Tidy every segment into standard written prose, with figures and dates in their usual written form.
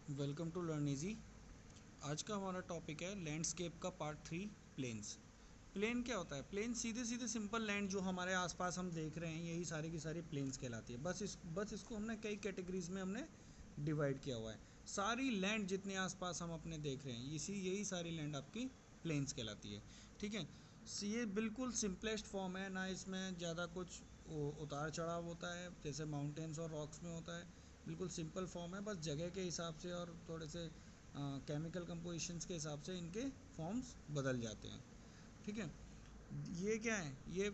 Welcome to learn easy. आज का हमारा टॉपिक है लैंडस्केप का पार्ट 3, प्लेन्स। प्लेन क्या होता है? प्लेन सीधे सीधे सिंपल लैंड जो हमारे आसपास हम देख रहे हैं, यही सारी की सारी प्लेन्स कहलाती है। बस इसको हमने कई कैटेगरीज में हमने डिवाइड किया हुआ है। सारी लैंड जितने आसपास हम अपने देख रहे हैं, यही सारी लैंड आपकी प्लेन्स कहलाती है। ठीक है, ये बिल्कुल सिंपलेस्ट फॉर्म है ना, इसमें ज़्यादा कुछ उतार चढ़ाव होता है जैसे माउंटेन्स और रॉक्स में होता है। बिल्कुल सिंपल फॉर्म है, बस जगह के हिसाब से और थोड़े से केमिकल कंपोजिशंस के हिसाब से इनके फॉर्म्स बदल जाते हैं। ठीक है, ये क्या है, ये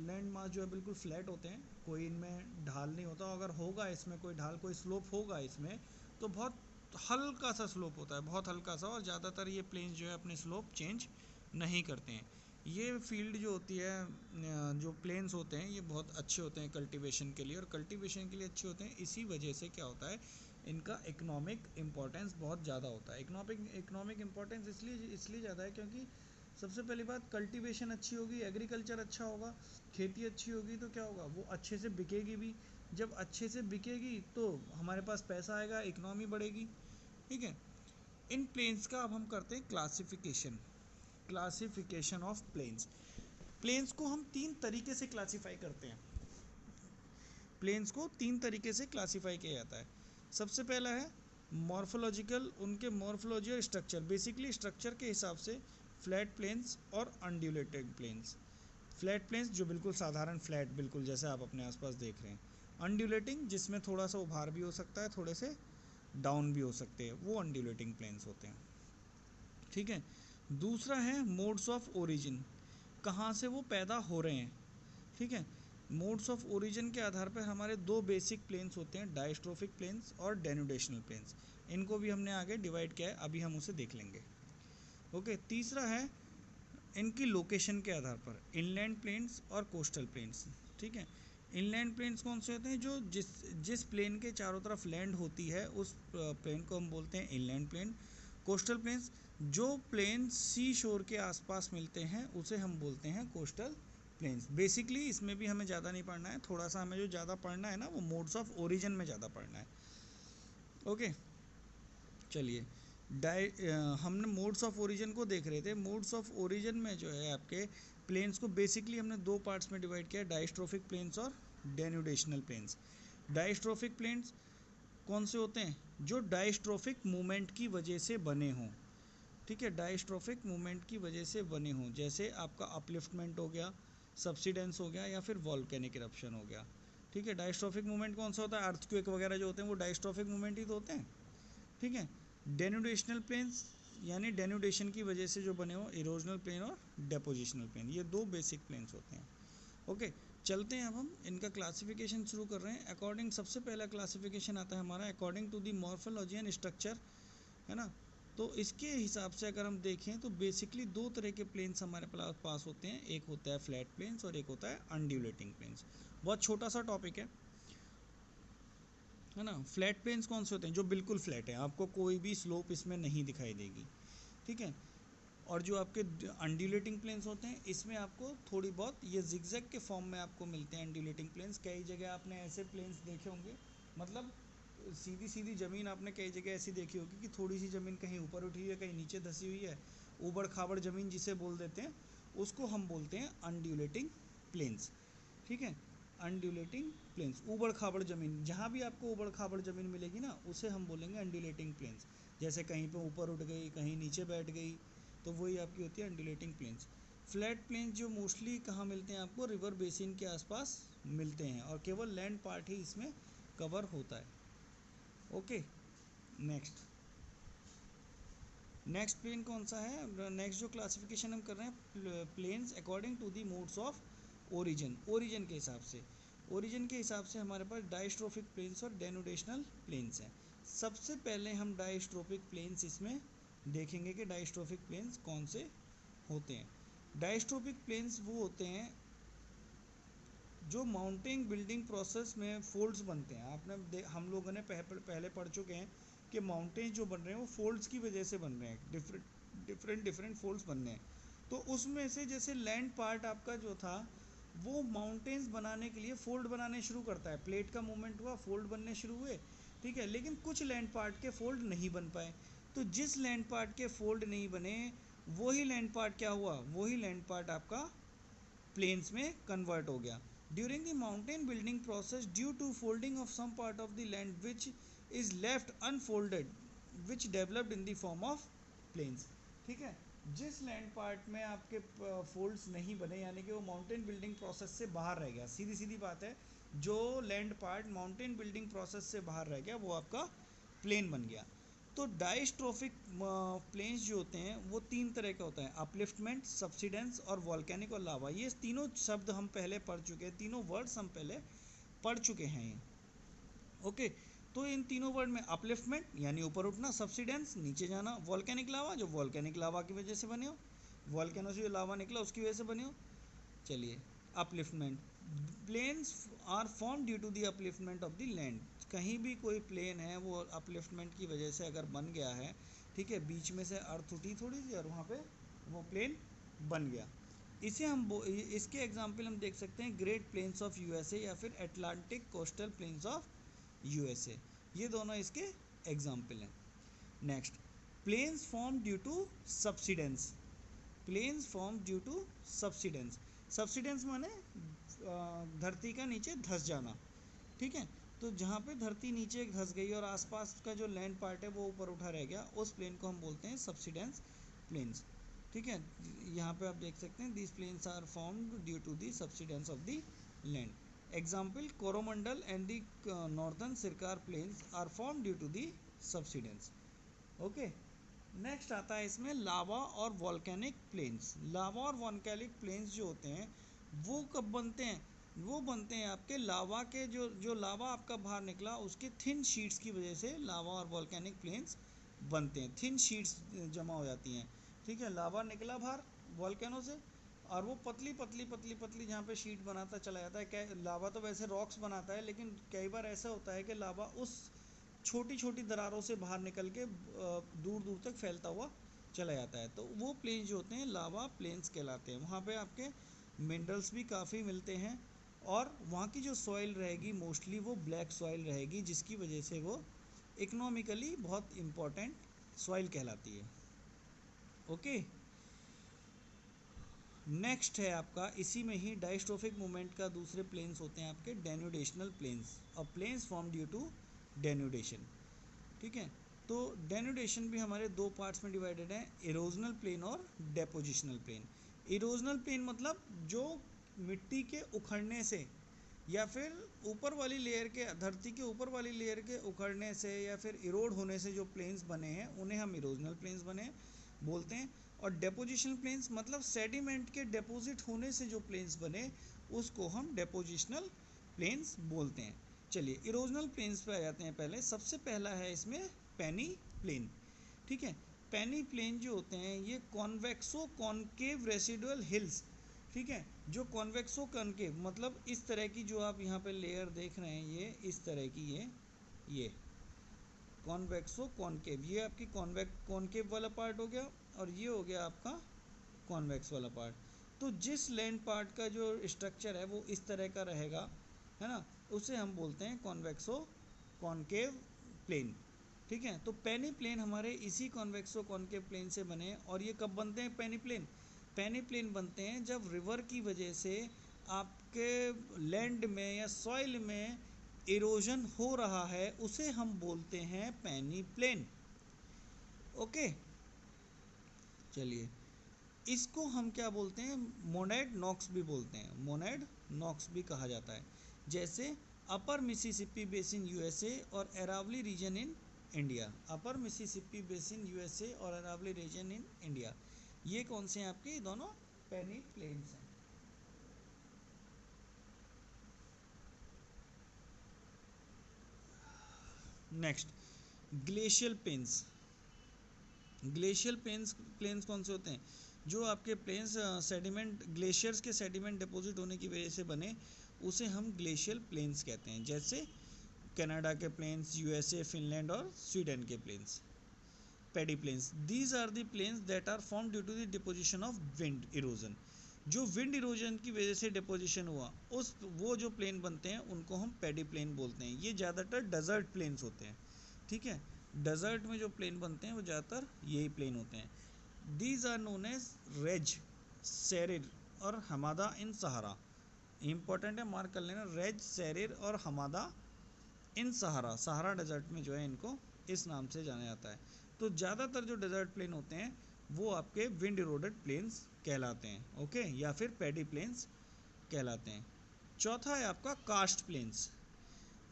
लैंड मास जो है बिल्कुल फ्लैट होते हैं, कोई इनमें ढाल नहीं होता। अगर होगा इसमें कोई ढाल, कोई स्लोप होगा इसमें, तो बहुत हल्का सा स्लोप होता है, बहुत हल्का सा। और ज़्यादातर ये प्लेन्स जो है अपने स्लोप चेंज नहीं करते हैं। ये फील्ड जो होती है, जो प्लेन्स होते हैं, ये बहुत अच्छे होते हैं कल्टीवेशन के लिए। और कल्टीवेशन के लिए अच्छे होते हैं इसी वजह से क्या होता है, इनका इकोनॉमिक इम्पोर्टेंस बहुत ज़्यादा होता है। इकोनॉमिक इम्पोर्टेंस इसलिए ज़्यादा है क्योंकि सबसे पहली बात, कल्टीवेशन अच्छी होगी, एग्रीकल्चर अच्छा होगा, खेती अच्छी होगी, तो क्या होगा, वो अच्छे से बिकेगी भी। जब अच्छे से बिकेगी तो हमारे पास पैसा आएगा, इकनॉमी बढ़ेगी। ठीक है, इन प्लेन्स का अब हम करते हैं क्लासिफिकेशन ऑफ प्लेन्स। प्लेन्स को हम तीन तरीके से क्लासीफाई करते हैं। प्लेन्स को तीन तरीके से क्लासीफाई किया जाता है। सबसे पहला है मॉर्फोलॉजिकल, उनके मॉर्फोलॉजी और स्ट्रक्चर, बेसिकली स्ट्रक्चर के हिसाब से फ्लैट प्लेन्स और अनड्यूलेटेड प्लेन्स। फ्लैट प्लेन्स जो बिल्कुल साधारण फ्लैट, बिल्कुल जैसे आप अपने आसपास देख रहे हैं। अनड्यूलेटिंग जिसमें थोड़ा सा उभार भी हो सकता है, थोड़े से डाउन भी हो सकते हैं, वो अनड्यूलेटिंग प्लेन्स होते हैं। ठीक है, दूसरा है मोड्स ऑफ ओरिजिन, कहाँ से वो पैदा हो रहे हैं। ठीक है, मोड्स ऑफ ओरिजिन के आधार पर हमारे दो बेसिक प्लेन्स होते हैं, डायस्ट्रोफिक प्लेन्स और डेनुडेशनल प्लेन्स। इनको भी हमने आगे डिवाइड किया है, अभी हम उसे देख लेंगे। ओके, तीसरा है इनकी लोकेशन के आधार पर इनलैंड प्लेन्स और कोस्टल प्लेन्स। ठीक है, इनलैंड प्लेन्स कौन से होते हैं? जो जिस प्लेन के चारों तरफ लैंड होती है, उस प्लेन को हम बोलते हैं इनलैंड प्लेन। कोस्टल प्लेन्स जो प्लेन सी शोर के आसपास मिलते हैं, उसे हम बोलते हैं कोस्टल प्लेन्स। बेसिकली इसमें भी हमें ज़्यादा नहीं पढ़ना है, थोड़ा सा हमें जो ज़्यादा पढ़ना है ना, वो मोड्स ऑफ ओरिजिन में ज़्यादा पढ़ना है। ओके, चलिए, हमने मोड्स ऑफ ओरिजिन को देख रहे थे। मोड्स ऑफ ओरिजिन में जो है आपके प्लेन्स को बेसिकली हमने दो पार्ट्स में डिवाइड किया, डायस्ट्रोफिक प्लेन्स और डेनुडेशनल प्लेन्स। डायस्ट्रोफिक प्लेन्स कौन से होते हैं? जो डायस्ट्रोफिक मूवमेंट की वजह से बने हों। ठीक है, डायस्ट्रोफिक मूवमेंट की वजह से बने हों, जैसे आपका अपलिफ्टमेंट हो गया, सब्सिडेंस हो गया, या फिर वॉल्केनिक इरप्शन हो गया। ठीक है, डायस्ट्रोफिक मूवमेंट कौन सा होता है? अर्थक्वेक वगैरह जो होते हैं वो डायस्ट्रोफिक मूवमेंट ही तो होते हैं। ठीक है, डेनुडेशनल प्लेन्स यानी डेनुडेशन की वजह से जो बने हो, इरोजनल प्लेन और डेपोजिशनल प्लेन, ये दो बेसिक प्लेन्स होते हैं। ओके, चलते हैं, अब हम इनका क्लासिफिकेशन शुरू कर रहे हैं। अकॉर्डिंग, सबसे पहला क्लासिफिकेशन आता है हमारा according to the morphology and structure, है ना। तो इसके हिसाब से अगर हम देखें तो बेसिकली दो तरह के प्लेन्स हमारे पास होते हैं, एक होता है फ्लैट प्लेन्स और एक होता है अनड्यूलेटिंग प्लेन्स। बहुत छोटा सा टॉपिक है ना। फ्लैट प्लेन्स कौन से होते हैं? जो बिल्कुल फ्लैट है, आपको कोई भी स्लोप इसमें नहीं दिखाई देगी। ठीक है, और जो आपके अनड्यूलेटिंग प्लेन्स होते हैं, इसमें आपको थोड़ी बहुत ये जिगजैग के फॉर्म में आपको मिलते हैं अनड्यूलेटिंग प्लेन्स। कई जगह आपने ऐसे प्लेन्स देखे होंगे, मतलब सीधी सीधी ज़मीन आपने कई जगह ऐसी देखी होगी कि थोड़ी सी ज़मीन कहीं ऊपर उठी हुई है, कहीं नीचे धसी हुई है, ऊबड़ खाबड़ ज़मीन जिसे बोल देते हैं, उसको हम बोलते हैं अनड्यूलेटिंग प्लेन्स। ठीक है, अनड्यूलेटिंग प्लेन्स, ऊबड़ खाबड़ ज़मीन, जहाँ भी आपको ऊबड़ खाबड़ ज़मीन मिलेगी ना, उसे हम बोलेंगे अनड्यूलेटिंग प्लेन्स। जैसे कहीं पे ऊपर उठ गई, कहीं नीचे बैठ गई, तो वही आपकी होती है अनड्यूलेटिंग प्लेन्स। फ्लैट प्लेन्स जो मोस्टली कहाँ मिलते हैं आपको? रिवर बेसिन के आसपास मिलते हैं, और केवल लैंड पार्ट ही इसमें कवर होता है। ओके, नेक्स्ट प्लेन कौन सा है? नेक्स्ट जो क्लासिफिकेशन हम कर रहे हैं, plains according to the modes of origin. Origin के हिसाब से, ओरिजिन के हिसाब से हमारे पास डायस्ट्रोफिक प्लेन्स और डेनुडेशनल प्लेन्स हैं। सबसे पहले हम डायस्ट्रोफिक प्लेन्स इसमें देखेंगे कि डायस्ट्रोफिक प्लेन्स कौन से होते हैं। डायस्ट्रोफिक प्लेन्स वो होते हैं जो माउंटेन बिल्डिंग प्रोसेस में फोल्ड्स बनते हैं। हम लोगों ने पहले पढ़ चुके हैं कि माउंटेन जो बन रहे हैं वो फोल्ड्स की वजह से बन रहे हैं, डिफरेंट फोल्ड्स बन रहे हैं। तो उसमें से जैसे लैंड पार्ट आपका जो था, वो माउंटेन्स बनाने के लिए फोल्ड बनाने शुरू करता है। प्लेट का मूवमेंट हुआ, फोल्ड बनने शुरू हुए, ठीक है, लेकिन कुछ लैंड पार्ट के फोल्ड नहीं बन पाए। तो जिस लैंड पार्ट के फोल्ड नहीं बने, वही लैंड पार्ट क्या हुआ, वही लैंड पार्ट आपका प्लेन्स में कन्वर्ट हो गया। During the mountain building process due to folding of some part of the land which is left unfolded which developed in the form of plains. ठीक है, जिस लैंड पार्ट में आपके folds नहीं बने, यानी कि वो माउंटेन बिल्डिंग प्रोसेस से बाहर रह गया, सीधी सीधी बात है, जो land part mountain building process से बाहर रह गया वो आपका प्लेन बन गया। तो डायस्ट्रोफिक प्लेन्स जो होते हैं वो तीन तरह का होता है, अपलिफ्टमेंट, सब्सिडेंस और वॉल्केनिक और लावा। ये तीनों शब्द हम पहले पढ़ चुके हैं, तीनों वर्ड्स हम पहले पढ़ चुके हैं। ओके, तो इन तीनों वर्ड में अपलिफ्टमेंट यानी ऊपर उठना, सब्सिडेंस नीचे जाना, वॉल्केनिक लावा जो वॉल्केनिक लावा की वजह से बने हो, वॉल्केनो से जो लावा निकला उसकी वजह से बने हो। चलिए, upliftment, plains are form due to the upliftment of the land. कहीं भी कोई प्लेन है वो अपलिफ्टमेंट की वजह से अगर बन गया है, ठीक है, बीच में से अर्थ उठी थोड़ी सी और वहाँ पे वो प्लेन बन गया। इसे हम इसके एग्जाम्पल हम देख सकते हैं ग्रेट प्लेन्स ऑफ यूएसए या फिर Atlantic coastal plains of USA, ये दोनों इसके एग्जाम्पल हैं। Next, plains form due to subsidence. Plains form due to subsidence. Subsidence माने धरती का नीचे धंस जाना। ठीक है, तो जहाँ पे धरती नीचे धंस गई और आसपास का जो लैंड पार्ट है वो ऊपर उठा रह गया, उस प्लेन को हम बोलते हैं सब्सिडेंस प्लेन्स। ठीक है, यहाँ पे आप देख सकते हैं this plains are formed due to the subsidence of the land. Example, Coromandel and the northern Circar plains are form due to the subsidence. Okay, next आता है इसमें लावा और वॉल्केनिक प्लेन्स। लावा और वॉल्केनिक प्लेन्स जो होते हैं वो कब बनते हैं, वो बनते हैं आपके लावा के जो लावा आपका बाहर निकला उसके थिन शीट्स की वजह से लावा और वॉल्केनिक प्लेन्स बनते हैं। थिन शीट्स जमा हो जाती हैं। ठीक है, लावा निकला बाहर वॉल्केनो से और वो पतली पतली पतली पतली जहाँ पे शीट बनाता चला जाता है। क्या लावा तो वैसे रॉक्स बनाता है, लेकिन कई बार ऐसा होता है कि लावा उस छोटी छोटी दरारों से बाहर निकल के दूर दूर तक फैलता हुआ चला जाता है। तो वो प्लेन्स जो होते हैं लावा प्लेन्स कहलाते हैं। वहाँ पे आपके मिनरल्स भी काफ़ी मिलते हैं और वहाँ की जो सॉइल रहेगी मोस्टली वो ब्लैक सॉइल रहेगी, जिसकी वजह से वो इकोनॉमिकली बहुत इम्पोर्टेंट सॉइल कहलाती है। ओके, नेक्स्ट है आपका इसी में ही डायस्ट्रोफिक मूवमेंट का दूसरे प्लेन्स होते हैं आपके डेन्यूडेशनल प्लेन्स और plains form due to denudation. ठीक है, तो डेन्यूडेशन भी हमारे दो पार्ट्स में डिवाइडेड है, इरोजनल प्लेन और डेपोजिशनल प्लेन। इरोजनल प्लेन मतलब जो मिट्टी के उखड़ने से या फिर ऊपर वाली लेयर के, धरती के ऊपर वाली लेयर के उखड़ने से या फिर इरोड होने से जो प्लेन्स बने हैं उन्हें हम इरोजनल प्लेन्स बने बोलते हैं। और डेपोजिशनल प्लेन्स मतलब सेडिमेंट के डेपोजिट होने से जो प्लेन्स बने उसको हम डेपोजिशनल प्लेन्स बोलते हैं। चलिए, इरोजनल प्लेन्स पे आ जाते हैं। पहले सबसे पहला है इसमें पेनी प्लेन। ठीक है, पेनी प्लेन जो होते हैं ये कॉन्वेक्सो कॉन्केव रेसिडुअल हिल्स। ठीक है, जो कॉन्वेक्सो कॉन्केव मतलब इस तरह की जो आप यहाँ पे लेयर देख रहे हैं, ये इस तरह की ये कॉन्वेक्सो कॉन्केव, ये आपकी कॉन्केव वाला पार्ट हो गया और ये हो गया आपका कॉन्वेक्स वाला पार्ट। तो जिस लैंड पार्ट का जो स्ट्रक्चर है वो इस तरह का रहेगा, है ना, उसे हम बोलते हैं कॉन्वेक्सो कॉन्केव प्लेन। ठीक है, तो पेनी प्लेन हमारे इसी कॉन्वेक्सो कॉन्केव प्लेन से बने। और ये कब बनते हैं पेनी प्लेन, पेनी प्लेन बनते हैं जब रिवर की वजह से आपके लैंड में या सॉइल में इरोजन हो रहा है, उसे हम बोलते हैं पेनी प्लेन। ओके, चलिए, इसको हम क्या बोलते हैं, मोनेड नॉक्स भी बोलते हैं, मोनेड नॉक्स भी कहा जाता है। जैसे अपर मिसिसिपी बेसिन यूएसए और Aravalli region in India. Upper Mississippi basin USA और अरावली रीजन इन इंडिया, ये कौन से हैं आपके, दोनों पेनी प्लेन्स हैं। Next, glacial plains. Glacial plains कौन से होते हैं, जो आपके प्लेन्स सेडिमेंट ग्लेशियर्स के सेडिमेंट डिपॉजिट होने की वजह से बने, उसे हम ग्लेशियल प्लेन्स कहते हैं। जैसे कनाडा के प्लेन्स, यूएसए, फिनलैंड और स्वीडन के plains. Pediplains, these are the plains that are form due to the deposition of wind erosion. जो विंड इरोजन की वजह से डिपोजिशन हुआ वो जो प्लेन बनते हैं उनको हम पैडी प्लेन बोलते हैं। ये ज़्यादातर डेजर्ट प्लेन्स होते हैं, ठीक है। डेजर्ट में जो प्लेन बनते हैं वो ज़्यादातर यही प्लेन होते हैं। These are known as regs, serir और हमादा इन सहारा। इंपॉर्टेंट है, मार्क कर लेना, रेज, सेरिर और hamada in Sahara. Sahara desert में जो है इनको इस नाम से जाना जाता है। तो ज़्यादातर जो डेजर्ट प्लेन होते हैं वो आपके विंड इरोडेड प्लेन्स कहलाते हैं, ओके, या फिर पैडी प्लेन्स कहलाते हैं। चौथा है आपका कास्ट प्लेन्स।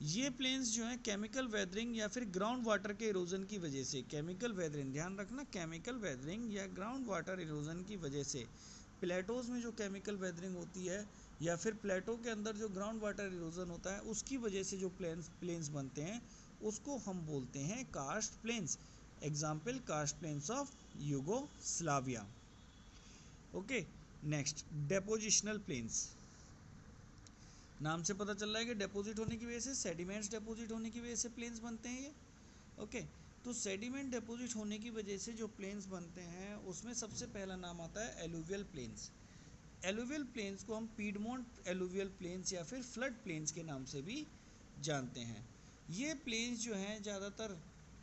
ये प्लेन्स जो हैं केमिकल वेदरिंग या फिर ग्राउंड वाटर के इरोजन की वजह से, केमिकल वेदरिंग ध्यान रखना, केमिकल वेदरिंग या ग्राउंड वाटर इरोजन की वजह से, प्लेटोज में जो केमिकल वेदरिंग होती है या फिर प्लेटो के अंदर जो ग्राउंड वाटर इरोजन होता है उसकी वजह से जो प्लेन्स बनते हैं उसको हम बोलते हैं karst plains. Example karst plains of Yugoslavia. Okay, next depositional plains. नाम से पता चल रहा है कि डिपॉजिट होने की वजह से, सेडिमेंट्स डिपॉजिट होने की वजह से प्लेन्स बनते हैं ये, ओके। तो सेडिमेंट डिपॉजिट होने की वजह से जो प्लेन्स बनते हैं उसमें सबसे पहला नाम आता है एलुवियल प्लेन्स। एलुवियल प्लेन्स को हम पीडमोंट एलुवियल प्लेन्स या फिर फ्लड प्लेन्स के नाम से भी जानते हैं। ये प्लेन्स जो हैं ज़्यादातर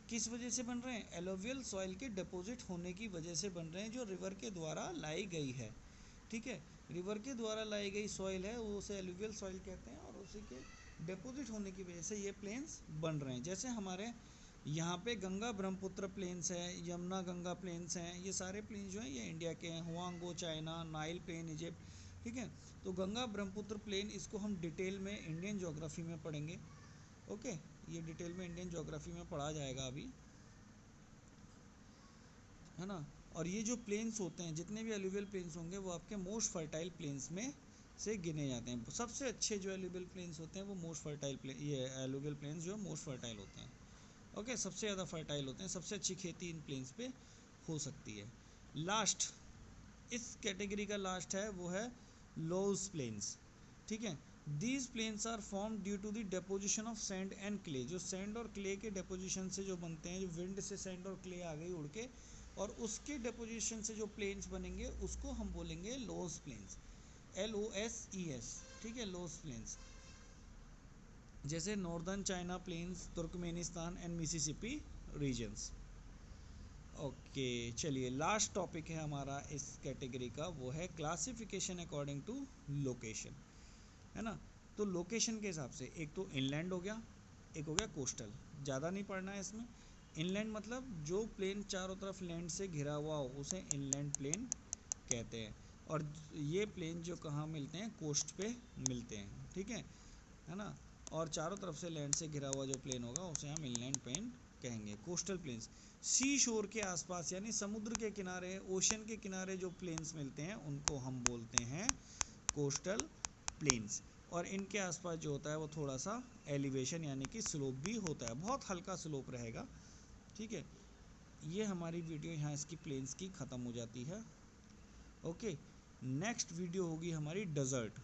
किस वजह से बन रहे हैं, एलुवियल सॉइल के डिपॉजिट होने की वजह से बन रहे हैं, जो रिवर के द्वारा लाई गई है, ठीक है। रिवर के द्वारा लाई गई सॉइल है वो उसे एलुवियल सॉइल कहते हैं, और उसी के डिपॉजिट होने की वजह से ये प्लेन्स बन रहे हैं। जैसे हमारे यहाँ पे गंगा ब्रह्मपुत्र प्लेन्स है, यमुना गंगा प्लेन्स हैं, ये सारे प्लेन्स जो हैं ये इंडिया के हैं। Hwang Ho China, Nile plain Egypt, ठीक है। तो गंगा ब्रह्मपुत्र प्लेन, इसको हम डिटेल में इंडियन ज्योग्राफी में पढ़ेंगे, ओके। ये डिटेल में इंडियन ज्योग्राफी में पढ़ा जाएगा अभी, है ना। और ये जो प्लेन्स होते हैं, जितने भी एलुवियल प्लेन्स होंगे वो आपके मोस्ट फर्टाइल प्लेन्स में से गिने जाते हैं। सबसे अच्छे जो एलुवियल प्लेन्स होते हैं वो मोस्ट फर्टाइल ये एलुवियल प्लेन्स जो मोस्ट फर्टाइल होते हैं, ओके, सबसे ज़्यादा फर्टाइल होते हैं, सबसे अच्छी खेती इन प्लेन्स पे हो सकती है। लास्ट, इस कैटेगरी का लास्ट है वो है लोज प्लेन्स, ठीक है। These plains are form due to the deposition of sand and clay. जो सैंड और क्ले के डेपोजिशन से जो बनते हैं, जो विंड से सैंड और क्ले आ गई उड़ के, और उसके डेपोजिशन से जो प्लेन्स बनेंगे उसको हम बोलेंगे लोज प्लेन्स, LOSES, ठीक है, लोज प्लेन्स। जैसे northern China plains, Turkmenistan and Mississippi regions, okay. चलिए, लास्ट टॉपिक है हमारा इस कैटेगरी का, वो है क्लासिफिकेशन अकॉर्डिंग टू लोकेशन, है ना। तो लोकेशन के हिसाब से एक तो इनलैंड हो गया, एक हो गया कोस्टल। ज़्यादा नहीं पढ़ना है इसमें। इनलैंड मतलब जो प्लेन चारों तरफ लैंड से घिरा हुआ हो उसे इनलैंड प्लेन कहते हैं, और ये प्लेन जो कहाँ मिलते हैं, कोस्ट पे मिलते हैं, ठीक है ना। और चारों तरफ से लैंड से घिरा हुआ जो प्लेन होगा उसे हम इनलैंड प्लेन कहेंगे। कोस्टल प्लेन्स, सी शोर के आसपास यानी समुद्र के किनारे, ओशन के किनारे जो प्लेन्स मिलते हैं उनको हम बोलते हैं कोस्टल प्लेन्स। और इनके आसपास जो होता है वो थोड़ा सा एलिवेशन यानी कि स्लोप भी होता है, बहुत हल्का स्लोप रहेगा, ठीक है। ये हमारी वीडियो यहाँ इसकी प्लेन्स की ख़त्म हो जाती है, ओके। नेक्स्ट वीडियो होगी हमारी डेजर्ट,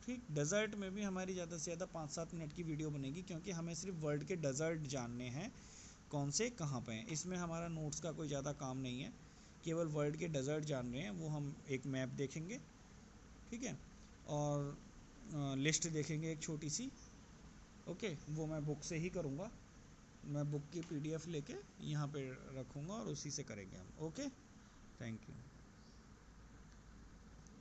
ठीक। डेजर्ट में भी हमारी ज़्यादा से ज़्यादा 5-7 मिनट की वीडियो बनेगी, क्योंकि हमें सिर्फ वर्ल्ड के डेजर्ट जानने हैं, कौन से कहाँ पे हैं। इसमें हमारा नोट्स का कोई ज़्यादा काम नहीं है, केवल वर्ल्ड के डेजर्ट जान रहे हैं। वो हम एक मैप देखेंगे, ठीक है, और लिस्ट देखेंगे एक छोटी सी, ओके। वो मैं बुक से ही करूँगा, मैं बुक की PDF लेके यहाँ पे रखूँगा और उसी से करेंगे हम, ओके। Thank you.